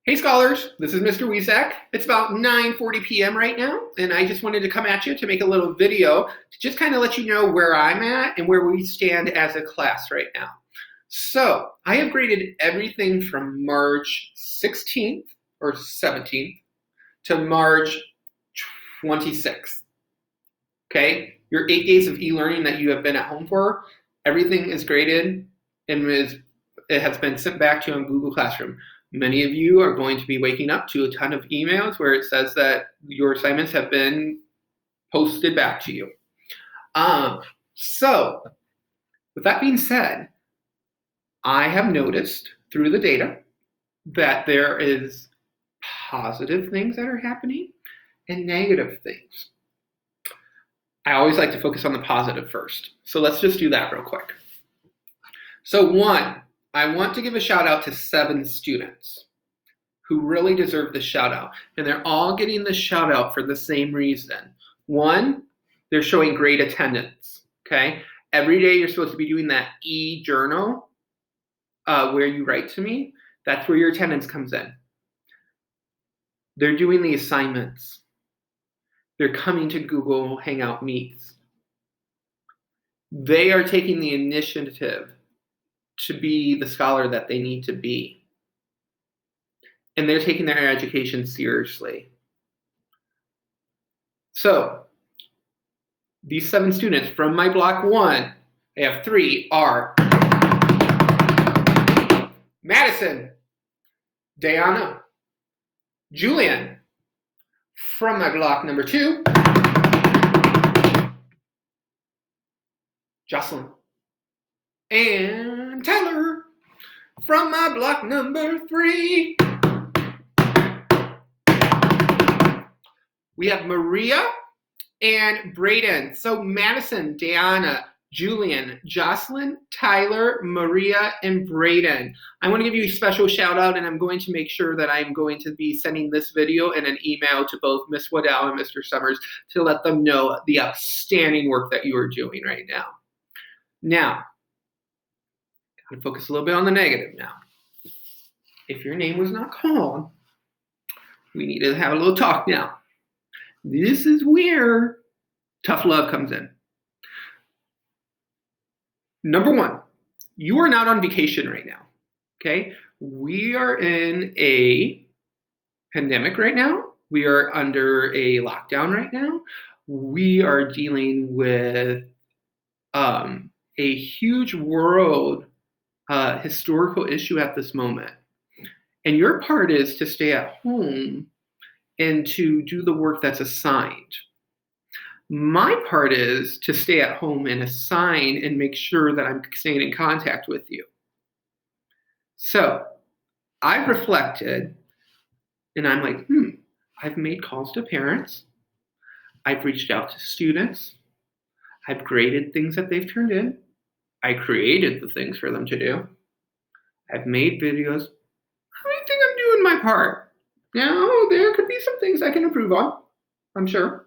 Hey scholars, this is Mr. Wizieck. It's about 9:40 p.m. right now, and I just wanted to come at you to make a little video to just kind of let you know where I'm at and where we stand as a class right now. So I have graded everything from March 16th or 17th to March 26th. Okay, your 8 days of e-learning that you have been at home for, everything is graded and it has been sent back to you on Google Classroom. Many of you are going to be waking up to a ton of emails where it says that your assignments have been posted back to you. So, with that being said, I have noticed through the data that there is positive things that are happening and negative things. I always like to focus on the positive first. So let's just do that real quick. So one, I want to give a shout out to 7 students who really deserve the shout out. And they're all getting the shout out for the same reason. One, they're showing great attendance, okay? Every day you're supposed to be doing that e-journal where you write to me. That's where your attendance comes in. They're doing the assignments. They're coming to Google Hangout Meets. They are taking the initiative to be the scholar that they need to be. And they're taking their education seriously. So, these 7 students from my block 1, I have 3, are Madison, Diana, Julian. From my block number 2, Jocelyn, and Tyler. From my block number 3, we have Maria and Braden. So Madison, Diana, Julian, Jocelyn, Tyler, Maria, and Braden. I want to give you a special shout out, and I'm going to make sure that I'm going to be sending this video and an email to both Ms. Waddell and Mr. Summers to let them know the outstanding work that you are doing right now. Now, I'm going to focus a little bit on the negative now. If your name was not called, we need to have a little talk now. This is where tough love comes in. Number 1, you are not on vacation right now, okay? We are in a pandemic right now. We are under a lockdown right now. We are dealing with a huge world historical issue at this moment. And your part is to stay at home and to do the work that's assigned. My part is to stay at home and assign and make sure that I'm staying in contact with you. So I've reflected and I'm like, I've made calls to parents. I've reached out to students. I've graded things that they've turned in. I created the things for them to do. I've made videos. I think I'm doing my part. Now, there could be some things I can improve on, I'm sure.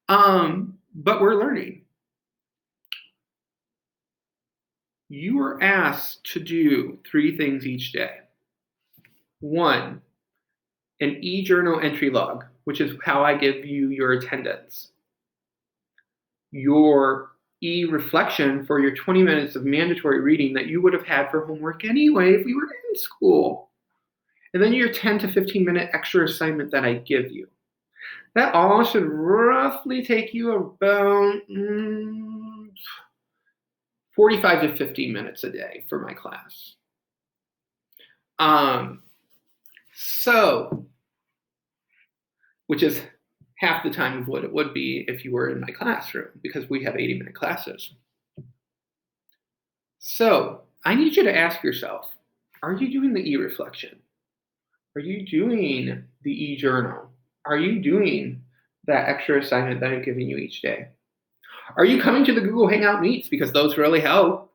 But we're learning. You are asked to do 3 things each day. 1, an e-journal entry log, which is how I give you your attendance. Your e-reflection for your 20 minutes of mandatory reading that you would have had for homework anyway if we were in school. And then your 10 to 15 minute extra assignment that I give you. That all should roughly take you about 45 to 50 minutes a day for my class. Which is half the time of what it would be if you were in my classroom, because we have 80-minute classes. So I need you to ask yourself, are you doing the e-reflection? Are you doing the e-journal? Are you doing that extra assignment that I'm giving you each day? Are you coming to the Google Hangout Meets? Because those really help.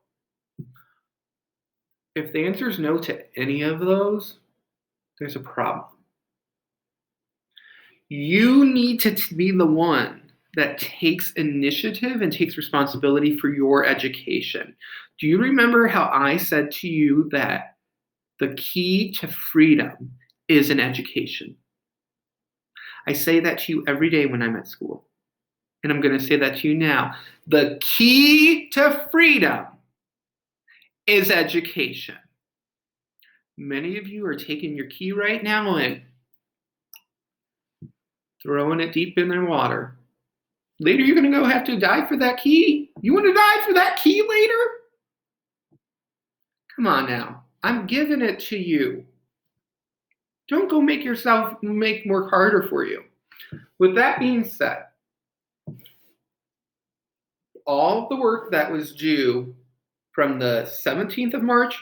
If the answer is no to any of those, there's a problem. You need to be the one that takes initiative and takes responsibility for your education. Do you remember how I said to you that the key to freedom is an education. I say that to you every day when I'm at school. And I'm going to say that to you now. The key to freedom is education. Many of you are taking your key right now and throwing it deep in the water. Later, you're going to go have to die for that key. You want to die for that key later? Come on now. I'm giving it to you. Don't go make work harder for you. With that being said, all the work that was due from the 17th of March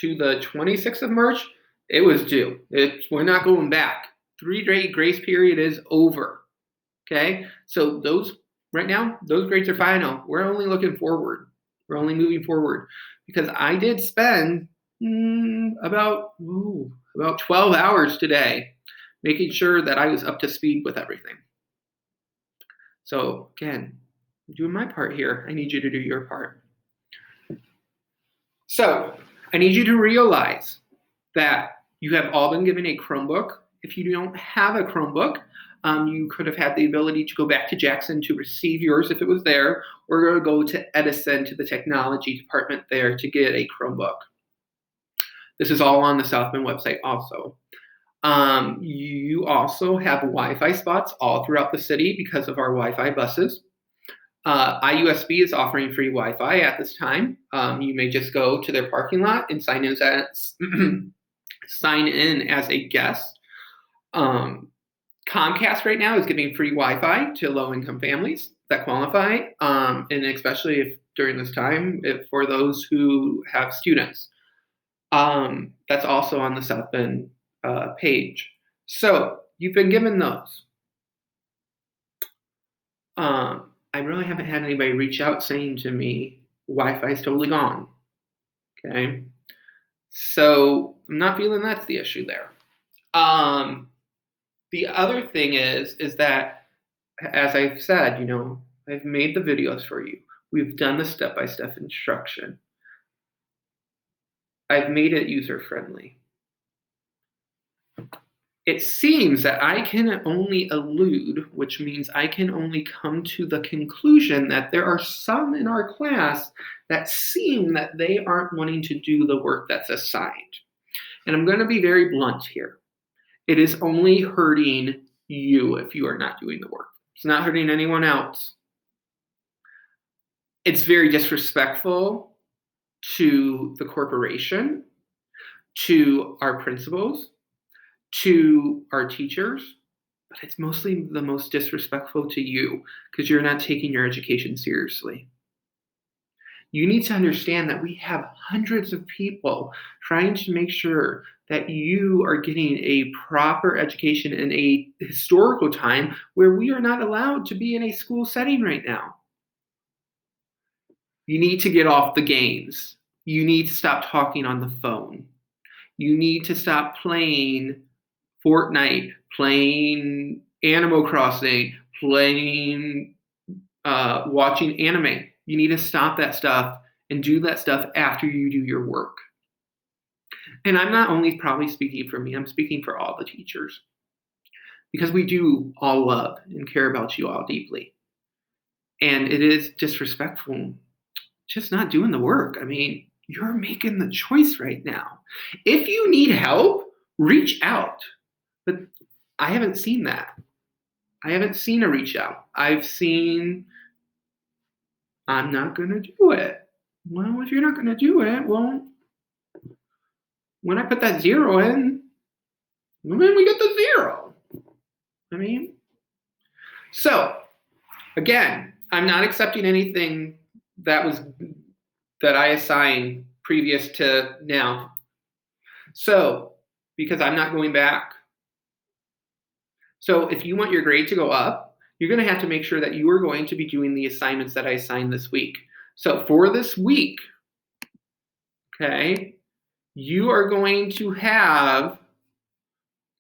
to the 26th of March, it was due. We're not going back. 3-day grace period is over. Okay? So those grades are final. We're only looking forward. We're only moving forward. Because I did spend about 12 hours today making sure that I was up to speed with everything. So again, I'm doing my part here. I need you to do your part. So I need you to realize that you have all been given a Chromebook. If you don't have a Chromebook, you could have had the ability to go back to Jackson to receive yours if it was there, or go to Edison to the technology department there to get a Chromebook. This is all on the South Bend website also. You also have Wi-Fi spots all throughout the city because of our Wi-Fi buses. IUSB is offering free Wi-Fi at this time. You may just go to their parking lot and sign in as a guest. Comcast right now is giving free Wi-Fi to low-income families that qualify, and especially if during this time for those who have students. That's also on the South Bend page. So you've been given those. I really haven't had anybody reach out saying to me, Wi-Fi is totally gone. Okay. So I'm not feeling that's the issue there. The other thing is that, as I've said, I've made the videos for you. We've done the step-by-step instruction. I've made it user-friendly. It seems that I can only allude, which means I can only come to the conclusion that there are some in our class that seem that they aren't wanting to do the work that's assigned. And I'm going to be very blunt here. It is only hurting you if you are not doing the work. It's not hurting anyone else. It's very disrespectful to the corporation, to our principals, to our teachers, but it's mostly the most disrespectful to you because you're not taking your education seriously. You need to understand that we have hundreds of people trying to make sure that you are getting a proper education in a historical time where we are not allowed to be in a school setting right now. You need to get off the games. You need to stop talking on the phone. You need to stop playing Fortnite, playing Animal Crossing, playing, watching anime. You need to stop that stuff and do that stuff after you do your work. And I'm not only probably speaking for me, I'm speaking for all the teachers. Because we do all love and care about you all deeply. And it is disrespectful just not doing the work. I mean, you're making the choice right now. If you need help, reach out. But I haven't seen that. I haven't seen a reach out. I've seen, I'm not going to do it. Well, if you're not going to do it, well, when I put that 0 in, well, then we get the 0. I mean, so again, I'm not accepting anything that I assigned previous to now. So, because I'm not going back. So if you want your grade to go up, you're going to have to make sure that you are going to be doing the assignments that I assigned this week. So for this week, okay, you are going to have,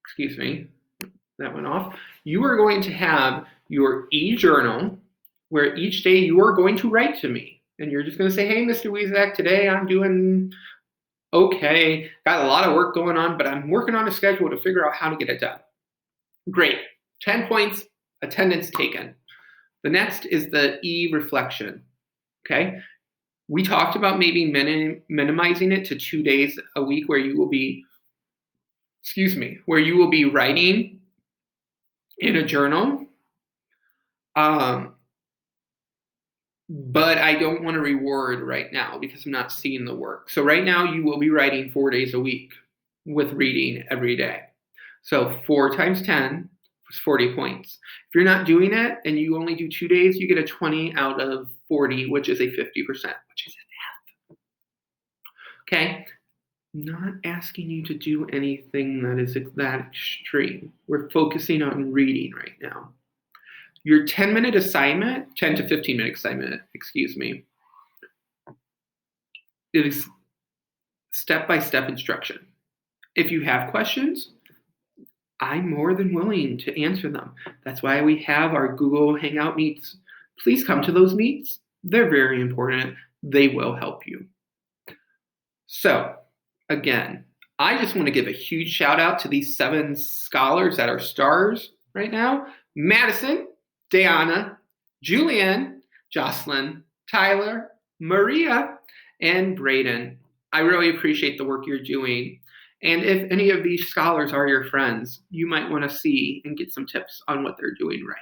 excuse me, that went off. You are going to have your e-journal where each day you are going to write to me. And you're just going to say, hey, Mr. Wizieck, today I'm doing Okay, got a lot of work going on, but I'm working on a schedule to figure out how to get it done. Great. 10 points, attendance taken. The next is the e-reflection. Okay. We talked about maybe minimizing it to 2 days a week where you will be, writing in a journal. But I don't want to reward right now because I'm not seeing the work. So right now you will be writing 4 days a week with reading every day. So 4 times 10 is 40 points. If you're not doing it and you only do 2 days, you get a 20 out of 40, which is a 50%, which is an F. Okay? Not asking you to do anything that is that extreme. We're focusing on reading right now. Your 10-minute assignment, 10 to 15-minute assignment, it is step-by-step instruction. If you have questions, I'm more than willing to answer them. That's why we have our Google Hangout meets. Please come to those meets. They're very important. They will help you. So, again, I just want to give a huge shout out to these 7 scholars that are stars right now. Madison, Diana, Julianne, Jocelyn, Tyler, Maria, and Braden. I really appreciate the work you're doing. And if any of these scholars are your friends, you might want to see and get some tips on what they're doing right.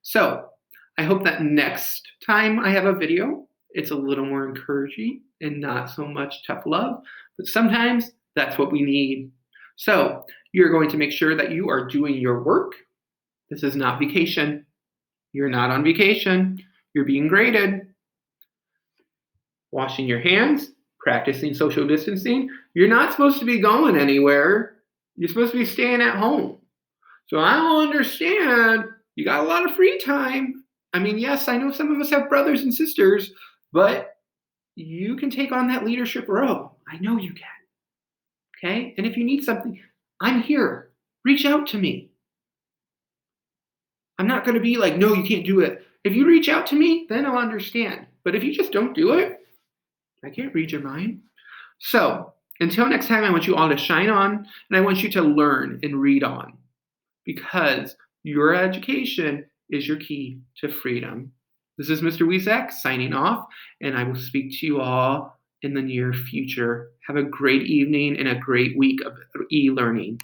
So I hope that next time I have a video, it's a little more encouraging and not so much tough love, but sometimes that's what we need. So you're going to make sure that you are doing your work. This is not vacation. You're not on vacation. You're being graded. Washing your hands, practicing social distancing. You're not supposed to be going anywhere. You're supposed to be staying at home. So I don't understand. You got a lot of free time. I mean, yes, I know some of us have brothers and sisters, but you can take on that leadership role. I know you can. Okay? And if you need something, I'm here. Reach out to me. I'm not going to be like, no, you can't do it. If you reach out to me, then I'll understand. But if you just don't do it, I can't read your mind. So until next time, I want you all to shine on, and I want you to learn and read on, because your education is your key to freedom. This is Mr. Wizieck signing off, and I will speak to you all in the near future. Have a great evening and a great week of e-learning.